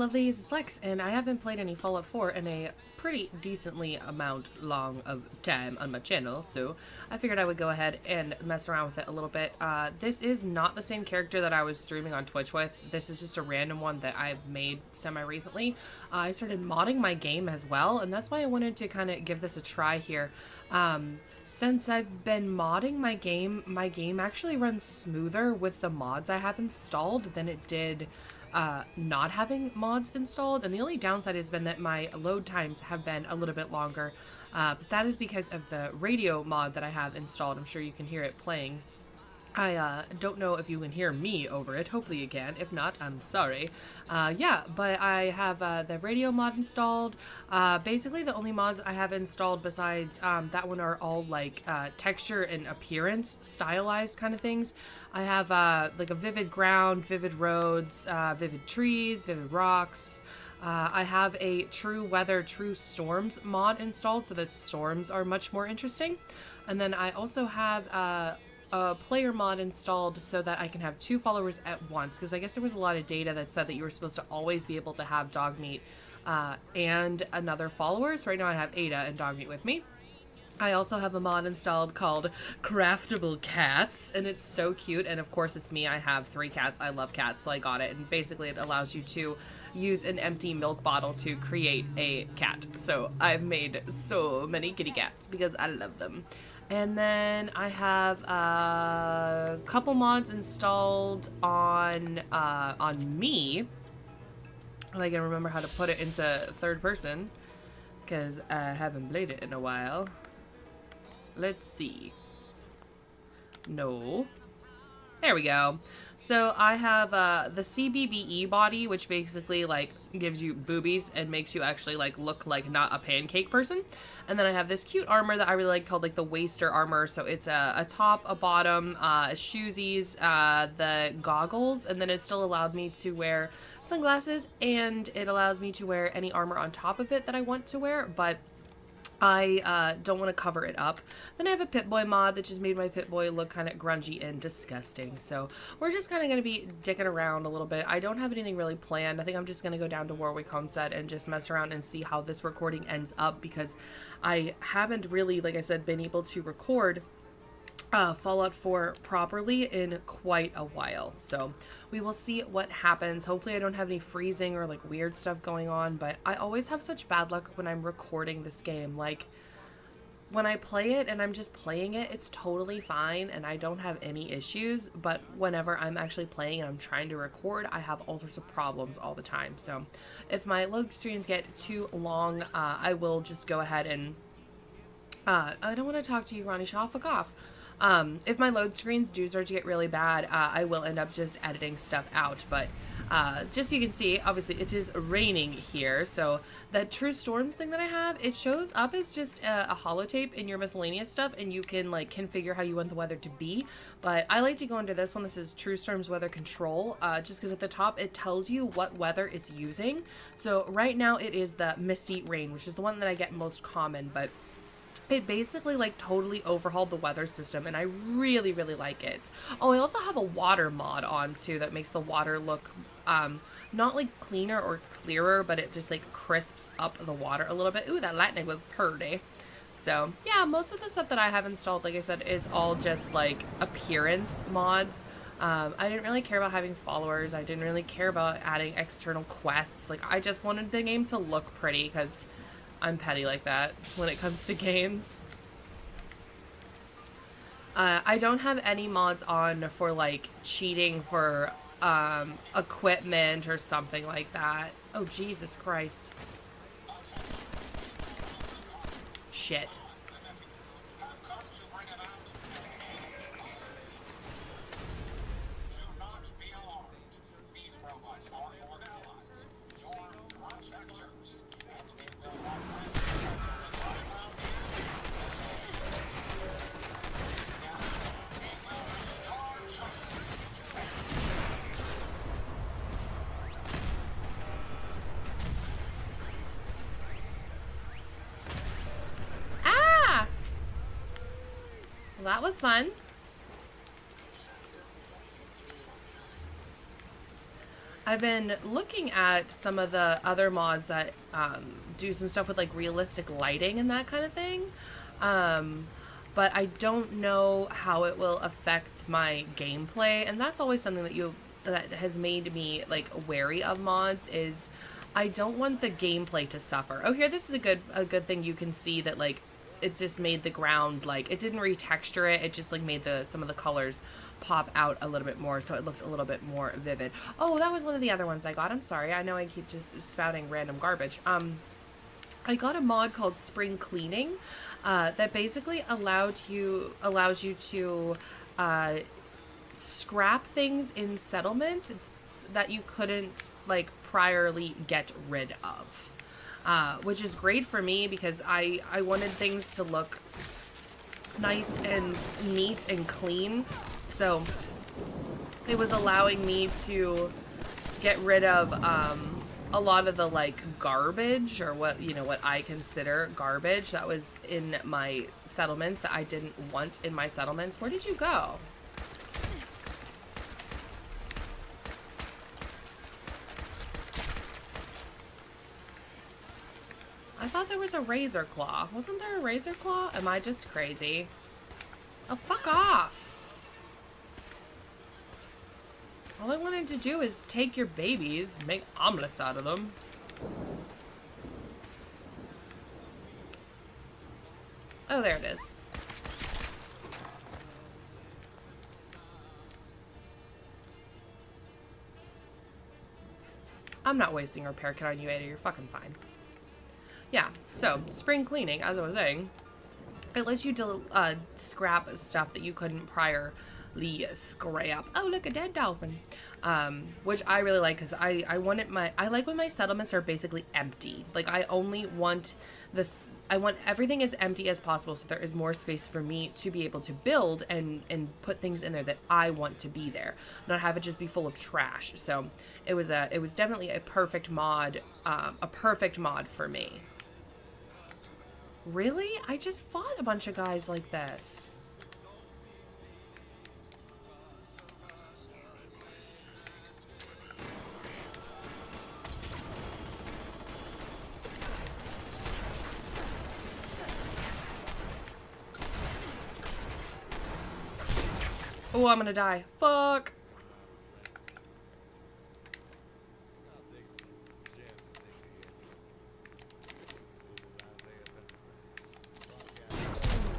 lovelies, it's Lex, and I haven't played any Fallout 4 in a pretty decently amount long of time on my channel, so I figured I would go ahead and mess around with it a little bit. This is not the same character that I was streaming on Twitch with. This is just a random one that I've made semi-recently. I started modding my game as well, and that's why I wanted to kind of give this a try here. Since I've been modding my game actually runs smoother with the mods I have installed than it did not having mods installed, and the only downside has been that my load times have been a little bit longer, but that is because of the radio mod that I have installed. I'm sure you can hear it playing. I don't know if you can hear me over it. Hopefully you can. If not, I'm sorry. Yeah, but I have the radio mod installed. Basically the only mods I have installed besides that one are all like texture and appearance stylized kind of things. I have like a vivid ground, vivid roads, vivid trees, vivid rocks. I have a true weather, true storms mod installed so that storms are much more interesting. And then I also have a player mod installed so that I can have 2 followers at once, because I guess there was a lot of data that said that you were supposed to always be able to have Dogmeat and another follower. So right now I have Ada and Dogmeat with me. I also have a mod installed called Craftable Cats, and it's so cute, and of course it's me. I have 3 cats. I love cats, so I got it, and basically it allows you to use an empty milk bottle to create a cat. So I've made so many kitty cats because I love them. And then I have a couple mods installed on me. I can remember how to put it into third person because I haven't played it in a while. Let's see. No. There we go. So I have the CBBE body, which basically like gives you boobies and makes you actually like look like not a pancake person. And then I have this cute armor that I really like called like the Waster armor. So it's a top, a bottom, shoesies, the goggles, and then it still allowed me to wear sunglasses, and it allows me to wear any armor on top of it that I want to wear, but I don't want to cover it up. Then I have a Pip-Boy mod that just made my Pip-Boy look kind of grungy and disgusting. So we're just kind of going to be dicking around a little bit. I don't have anything really planned. I think I'm just going to go down to Warwick Homestead and just mess around and see how this recording ends up, because I haven't really, like I said, been able to record Fallout 4 properly in quite a while. So we will see what happens. Hopefully I don't have any freezing or like weird stuff going on, but I always have such bad luck when I'm recording this game. Like when I play it and I'm just playing it, it's totally fine and I don't have any issues, but whenever I'm actually playing and I'm trying to record, I have all sorts of problems all the time. So if my load screens get too long, I will just go ahead and I don't want to talk to you, Ronnie Shaw, fuck off. If my load screens do start to get really bad, I will end up just editing stuff out, but just so you can see, obviously it is raining here, so that True Storms thing that I have, it shows up as just a holotape in your miscellaneous stuff, and you can like configure how you want the weather to be, but I like to go into this one. This is True Storms Weather Control, just because at the top it tells you what weather it's using. So right now it is the Misty Rain, which is the one that I get most common, but it basically like totally overhauled the weather system, and I really, really like it. Oh, I also have a water mod on too that makes the water look not like cleaner or clearer, but it just like crisps up the water a little bit. Ooh, that lightning was pretty. So yeah, most of the stuff that I have installed, like I said, is all just like appearance mods. I didn't really care about having followers. I didn't really care about adding external quests. Like I just wanted the game to look pretty because I'm petty like that when it comes to games. I don't have any mods on for like cheating for equipment or something like that. Oh, Jesus Christ. Shit. That was fun. I've been looking at some of the other mods that do some stuff with like realistic lighting and that kind of thing. But I don't know how it will affect my gameplay, and that's always something that has made me like wary of mods. Is I don't want the gameplay to suffer. Oh, here, this is a good thing. You can see that like it just made the ground, like it didn't retexture it. It just like made some of the colors pop out a little bit more, so it looks a little bit more vivid. Oh, that was one of the other ones I got. I'm sorry. I know I keep just spouting random garbage. I got a mod called Spring Cleaning that basically allows you to scrap things in settlement that you couldn't like priorly get rid of, which is great for me because I wanted things to look nice and neat and clean. So it was allowing me to get rid of a lot of the like garbage, or what I consider garbage that was in my settlements that I didn't want in my settlements. Where did you go? I thought there was a razor claw. Wasn't there a razor claw? Am I just crazy? Oh, fuck off. All I wanted to do is take your babies, make omelets out of them. Oh, there it is. I'm not wasting a repair kit on you, Ada. You're fucking fine. Yeah, so, spring cleaning, as I was saying, it lets you scrap stuff that you couldn't priorly scrap. Oh, look, a dead dolphin. Which I really like, because I like when my settlements are basically empty. Like, I only want I want everything as empty as possible, so there is more space for me to be able to build and put things in there that I want to be there, not have it just be full of trash. So it was definitely a perfect mod for me. Really? I just fought a bunch of guys like this. Oh, I'm gonna die. Fuck.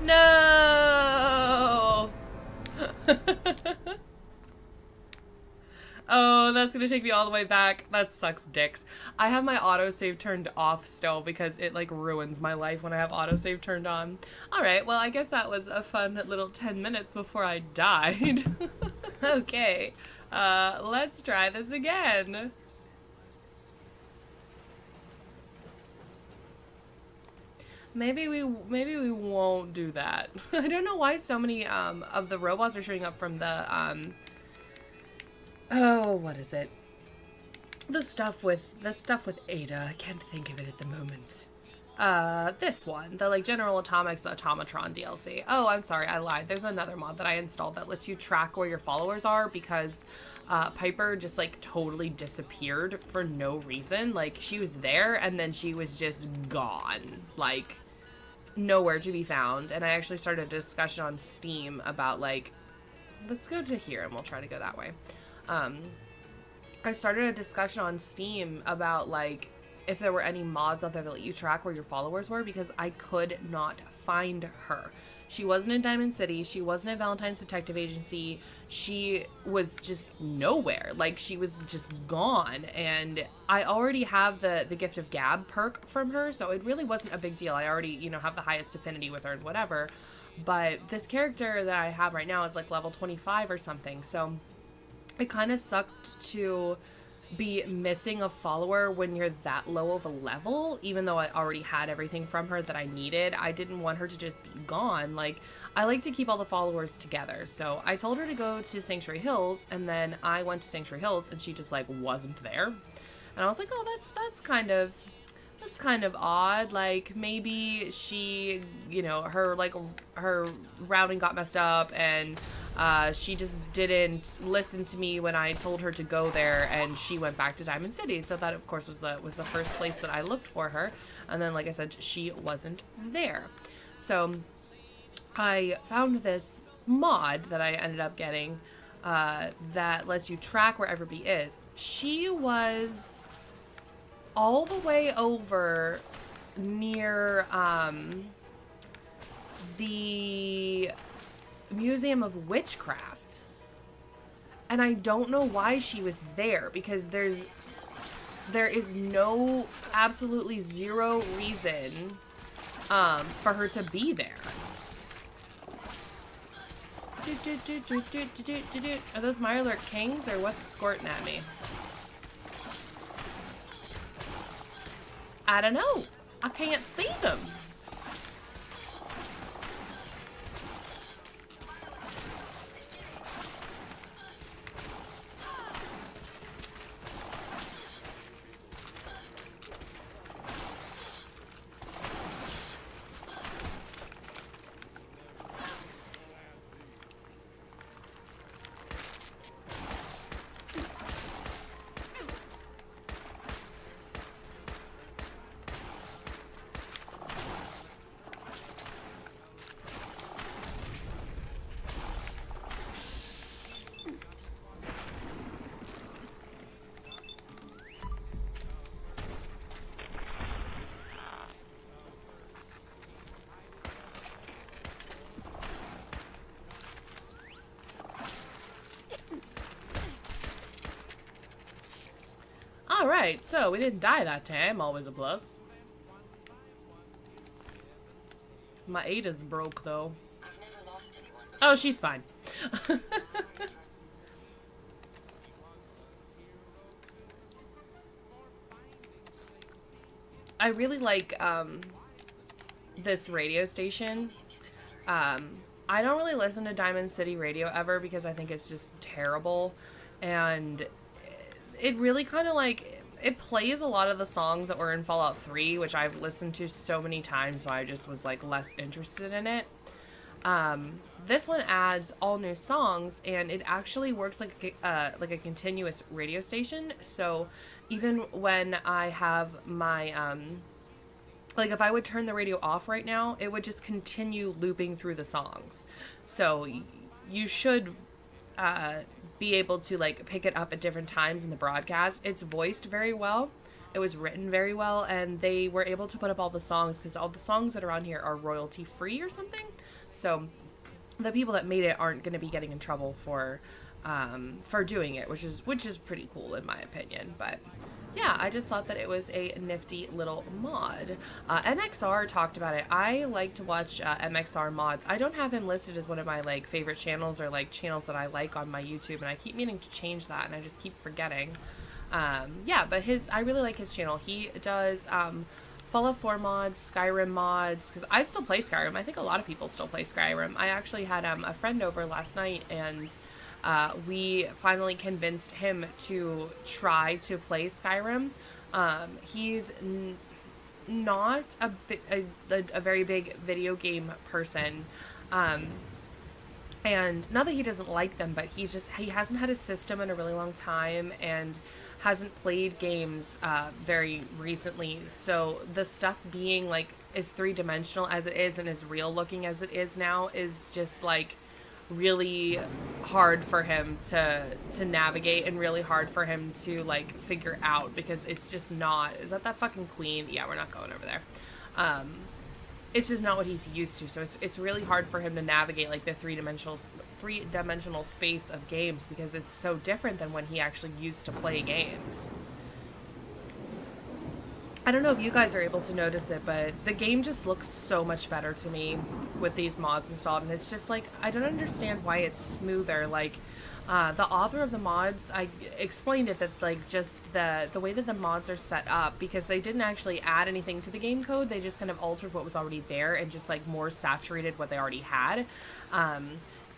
No! Oh, that's gonna take me all the way back. That sucks dicks. I have my autosave turned off still because it like ruins my life when I have autosave turned on. Alright, well I guess that was a fun little 10 minutes before I died. Okay, let's try this again. Maybe we won't do that. I don't know why so many of the robots are showing up from the oh, what is it? The stuff with Ada. I can't think of it at the moment. This one, the like General Atomics Automatron DLC. Oh, I'm sorry, I lied. There's another mod that I installed that lets you track where your followers are, because Piper just like totally disappeared for no reason. Like, she was there and then she was just gone. Like, nowhere to be found. And I actually started a discussion on Steam about like, let's go to here and we'll try to go that way. I started a discussion on Steam about like if there were any mods out there that let you track where your followers were, because I could not find her. She wasn't in Diamond City. She wasn't at Valentine's Detective Agency. She was just nowhere. Like, she was just gone. And I already have the Gift of Gab perk from her, so it really wasn't a big deal. I already, you know, have the highest affinity with her and whatever. But this character that I have right now is like level 25 or something. So it kind of sucked to be missing a follower when you're that low of a level, even though I already had everything from her that I needed. I didn't want her to just be gone. Like, I like to keep all the followers together. So I told her to go to Sanctuary Hills, and then I went to Sanctuary Hills and she just like wasn't there. And I was like, oh, that's kind of odd. Like, maybe she, you know, her routing got messed up and She just didn't listen to me when I told her to go there, and she went back to Diamond City. So that, of course, was the first place that I looked for her. And then, like I said, she wasn't there. So I found this mod that I ended up getting that lets you track where Everbee is. She was all the way over near the Museum of Witchcraft, and I don't know why she was there, because there is no, absolutely zero reason for her to be there. Are those Mirelurk Kings, or what's squirting at me? I don't know. I can't see them. Alright, so we didn't die that time. Always a plus. My Ada's broke, though. Oh, she's fine. I really like this radio station. I don't really listen to Diamond City Radio ever because I think it's just terrible. And it really kind of like, it plays a lot of the songs that were in Fallout 3, which I've listened to so many times, so I just was like less interested in it. This one adds all new songs, and it actually works like a continuous radio station. So even when I have my like if I would turn the radio off right now, it would just continue looping through the songs. So you should be able to like pick it up at different times in the broadcast. It's voiced very well. It was written very well, and they were able to put up all the songs because all the songs that are on here are royalty free or something. So the people that made it aren't going to be getting in trouble for doing it, which is pretty cool in my opinion. But yeah, I just thought that it was a nifty little mod. MXR talked about it. I like to watch MXR mods. I don't have him listed as one of my like favorite channels or like channels that I like on my YouTube, and I keep meaning to change that, and I just keep forgetting. Yeah, but I really like his channel. He does Fallout 4 mods, Skyrim mods, because I still play Skyrim. I think a lot of people still play Skyrim. I actually had a friend over last night, and we finally convinced him to try to play Skyrim. He's not a very big video game person, and not that he doesn't like them, but he hasn't had a system in a really long time and hasn't played games very recently. So the stuff being like as three-dimensional as it is and as real looking as it is now is just like really hard for him to navigate, and really hard for him to like figure out, because it's just not. Is that fucking queen? Yeah, we're not going over there. It's just not what he's used to, so it's really hard for him to navigate like the three-dimensional space of games, because it's so different than when he actually used to play games. I don't know if you guys are able to notice it, but the game just looks so much better to me with these mods installed, and it's just like, I don't understand why it's smoother. Like, the author of the mods, I explained it that like just the way that the mods are set up, because they didn't actually add anything to the game code, they just kind of altered what was already there and just like more saturated what they already had.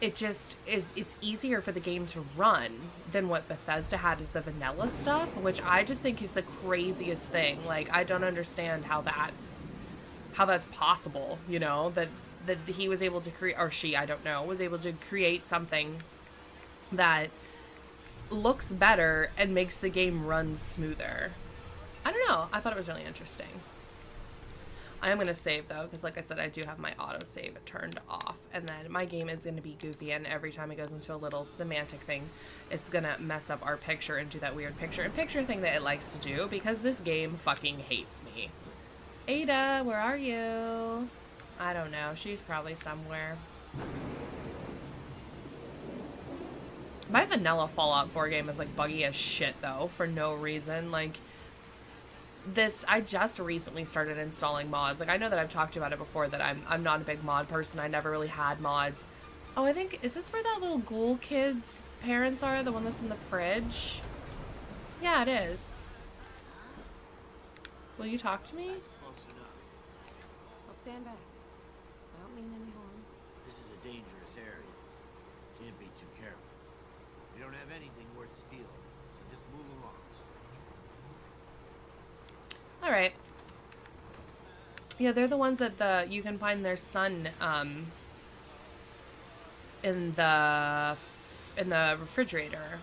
It just is, it's easier for the game to run than what Bethesda had as the vanilla stuff, which I just think is the craziest thing. Like, I don't understand how that's possible, you know, that that he was able to create, or she, I don't know, was able to create something that looks better and makes the game run smoother. I don't know. I thought it was really interesting. I am going to save, though, because like I said, I do have my autosave turned off. And then my game is going to be goofy, and every time it goes into a little semantic thing, it's going to mess up our picture and do that weird picture-in-picture thing that it likes to do, because this game fucking hates me. Ada, where are you? I don't know. She's probably somewhere. My vanilla Fallout 4 game is, like, buggy as shit, though, for no reason. Like, this, I just recently started installing mods. Like, I know that I've talked about it before, that I'm not a big mod person. I never really had mods. Oh, I think, is this where that little ghoul kid's parents are? The one that's in the fridge? Yeah, it is. Will you talk to me? That's close enough. I'll stand back. I don't mean any harm. This is a dangerous area. Can't be too careful. We don't have anything worth stealing, so just move along, stranger. All right. Yeah, they're the ones that you can find their son in the refrigerator.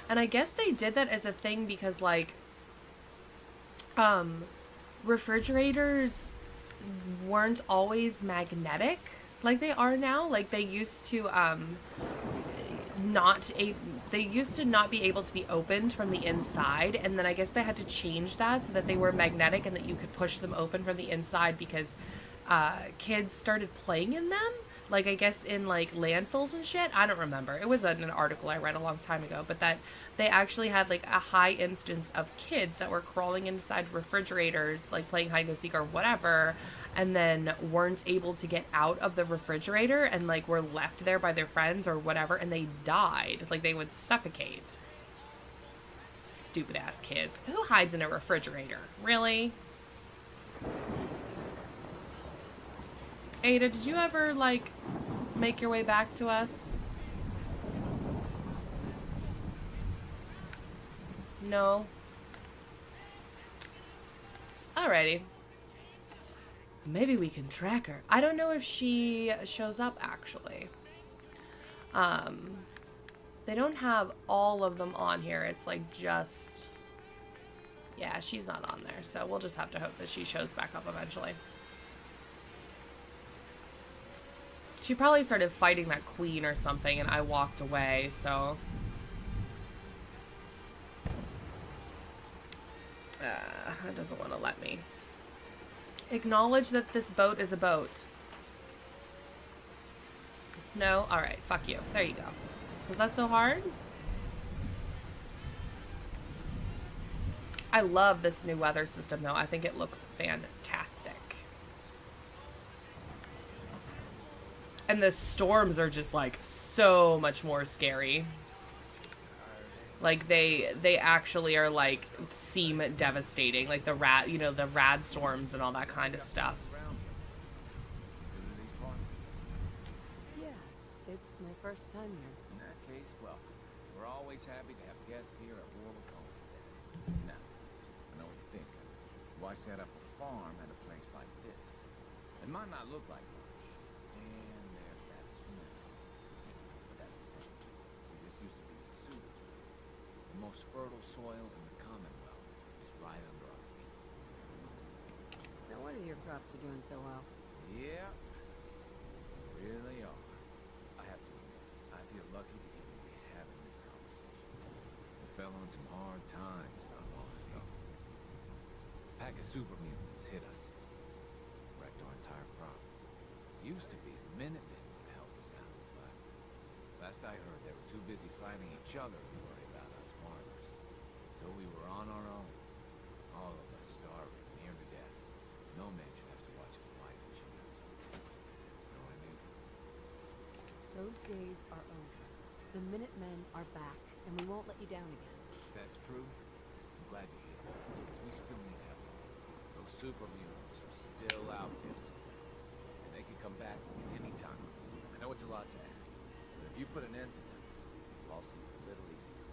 And I guess they did that as a thing because, like, refrigerators weren't always magnetic like they are now. Like, they used to not be able to be opened from the inside, and then I guess they had to change that so that they were magnetic and that you could push them open from the inside because kids started playing in them. Like, I guess in, like, landfills and shit. I don't remember. It was an article I read a long time ago. But that they actually had, like, a high instance of kids that were crawling inside refrigerators, like, playing hide-and-go-seek or whatever, and then weren't able to get out of the refrigerator and, like, were left there by their friends or whatever, and they died. Like, they would suffocate. Stupid-ass kids. Who hides in a refrigerator? Really? Ada, did you ever, like, make your way back to us? No? Alrighty. Maybe we can track her. I don't know if she shows up, actually. They don't have all of them on here. It's, like, just... Yeah, she's not on there, so we'll just have to hope that she shows back up eventually. She probably started fighting that queen or something, and I walked away, so... It doesn't want to let me. Acknowledge that this boat is a boat. No? Alright, fuck you. There you go. Was that so hard? I love this new weather system, though. I think it looks fantastic. And the storms are just, like, so much more scary. Like, they actually are, like, seem devastating. Like, the rad storms and all that kind of stuff. Yeah, it's my first time here. In that case, well, we're always happy to have guests here at Warwick Homestead. Now, I know what you're thinking. Why set up a farm at a place like this? It might not look like much. And there's that smell. But that's the thing. See, this used to be the sewage. The most fertile soil in the Commonwealth is right under our feet. No wonder your crops are doing so well. Yeah, they really are. I have to admit, I feel lucky to even be having this conversation. We fell on some hard times not long ago. A pack of super mutants hit us. Wrecked our entire crop. Used to be the Minutemen would help us out, but last I heard they were too busy fighting each other to worry about us farmers. So we were on our own. All of us starving, near to death. No man should have to watch his wife when she needs him. Know what I mean? Those days are over. The Minutemen are back, and we won't let you down again. If that's true, I'm glad to hear it. We still need help. Those super mutants are still out there somewhere. And they can come back at any time. I know it's a lot to ask, but if you put an end to them, it'll all seem a little easier.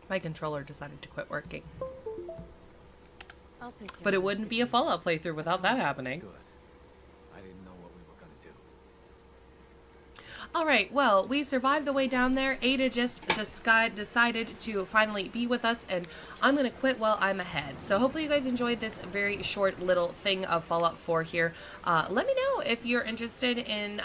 My controller decided to quit working. I'll take care But of it your wouldn't be a Fallout securities. playthrough without that happening. Good. I didn't know what we were gonna do. Alright, well, we survived the way down there. Ada just decided to finally be with us, and I'm going to quit while I'm ahead. So hopefully you guys enjoyed this very short little thing of Fallout 4 here. Let me know if you're interested in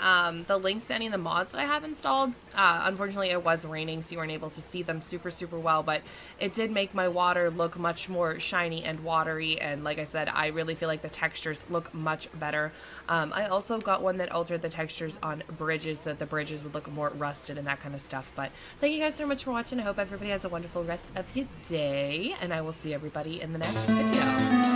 the links to any of the mods that I have installed. Unfortunately, it was raining, so you weren't able to see them super well, but it did make my water look much more shiny and watery, and like I said, I really feel like the textures look much better. I also got one that altered the textures on bridges so that the bridges would look more rusted and that kind of stuff. But thank you guys so much for watching. I hope everybody has a wonderful rest of your day, and I will see everybody in the next video.